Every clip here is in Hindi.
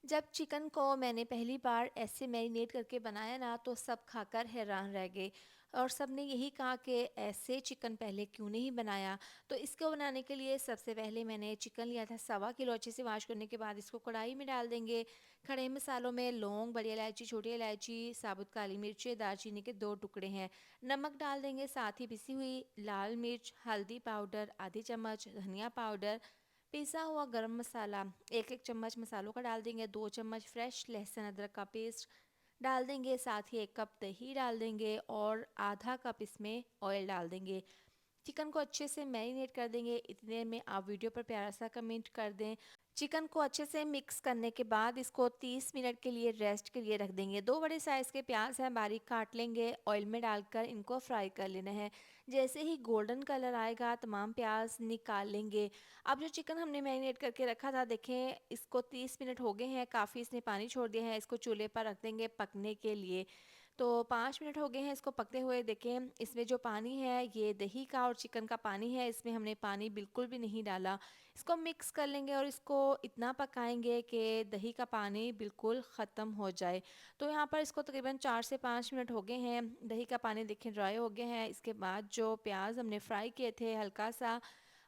जब चिकन को मैंने पहली बार ऐसे मैरिनेट करके बनाया ना तो सब खाकर हैरान रह गए और सब ने यही कहा कि ऐसे चिकन पहले क्यों नहीं बनाया। तो इसको बनाने के लिए सबसे पहले मैंने चिकन लिया था 1.25 किलो। अच्छे से वॉश करने के बाद इसको कढ़ाई में डाल देंगे। खड़े मसालों में लौंग, बड़ी इलायची, छोटी इलायची, साबुत काली मिर्च, दालचीनी के 2 टुकड़े हैं। नमक डाल देंगे, साथ ही पिसी हुई लाल मिर्च, हल्दी पाउडर आधी चम्मच, धनिया पाउडर, पिसा हुआ गरम मसाला 1-1 चम्मच मसालों का डाल देंगे। 2 चम्मच फ्रेश लहसुन अदरक का पेस्ट डाल देंगे। साथ ही 1 कप दही डाल देंगे और आधा कप इसमें ऑयल डाल देंगे। चिकन को अच्छे से मैरिनेट कर देंगे। इतने में आप वीडियो पर प्यारा सा कमेंट कर दें। चिकन को अच्छे से मिक्स करने के बाद इसको 30 मिनट के लिए रेस्ट के लिए रख देंगे। 2 बड़े साइज़ के प्याज हैं, बारीक काट लेंगे। ऑयल में डालकर इनको फ्राई कर लेना है। जैसे ही गोल्डन कलर आएगा तमाम प्याज निकाल लेंगे। अब जो चिकन हमने मैरिनेट करके रखा था, देखें इसको 30 मिनट हो गए हैं, काफ़ी इसने पानी छोड़ दिया है। इसको चूल्हे पर रख देंगे पकने के लिए। तो 5 मिनट हो गए हैं इसको पकते हुए। देखें इसमें जो पानी है ये दही का और चिकन का पानी है, इसमें हमने पानी बिल्कुल भी नहीं डाला। इसको मिक्स कर लेंगे और इसको इतना पकाएंगे कि दही का पानी बिल्कुल ख़त्म हो जाए। तो यहाँ पर इसको तकरीबन 4 से 5 मिनट हो गए हैं। दही का पानी देखें ड्राई हो गया है। इसके बाद जो प्याज हमने फ्राई किए थे, हल्का सा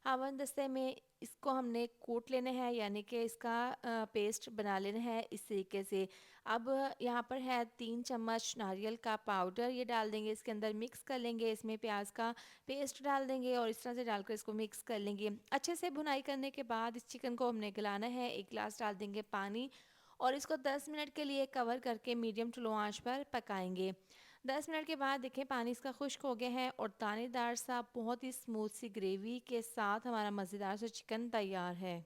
हवन दस्ते में इसको हमने कूट लेना है, यानी कि इसका पेस्ट बना लेना है इस तरीके से। अब यहाँ पर है 3 चम्मच नारियल का पाउडर, ये डाल देंगे इसके अंदर, मिक्स कर लेंगे। इसमें प्याज का पेस्ट डाल देंगे और इस तरह से डालकर इसको मिक्स कर लेंगे। अच्छे से भुनाई करने के बाद इस चिकन को हमने गलाना है। 1 गिलास डाल देंगे पानी और इसको 10 मिनट के लिए कवर करके मीडियम टू लो आंच पर पकाएंगे। 10 मिनट के बाद देखें पानी इसका खुश्क हो गया है और दानेदार सा बहुत ही स्मूथ सी ग्रेवी के साथ हमारा मज़ेदार सा चिकन तैयार है।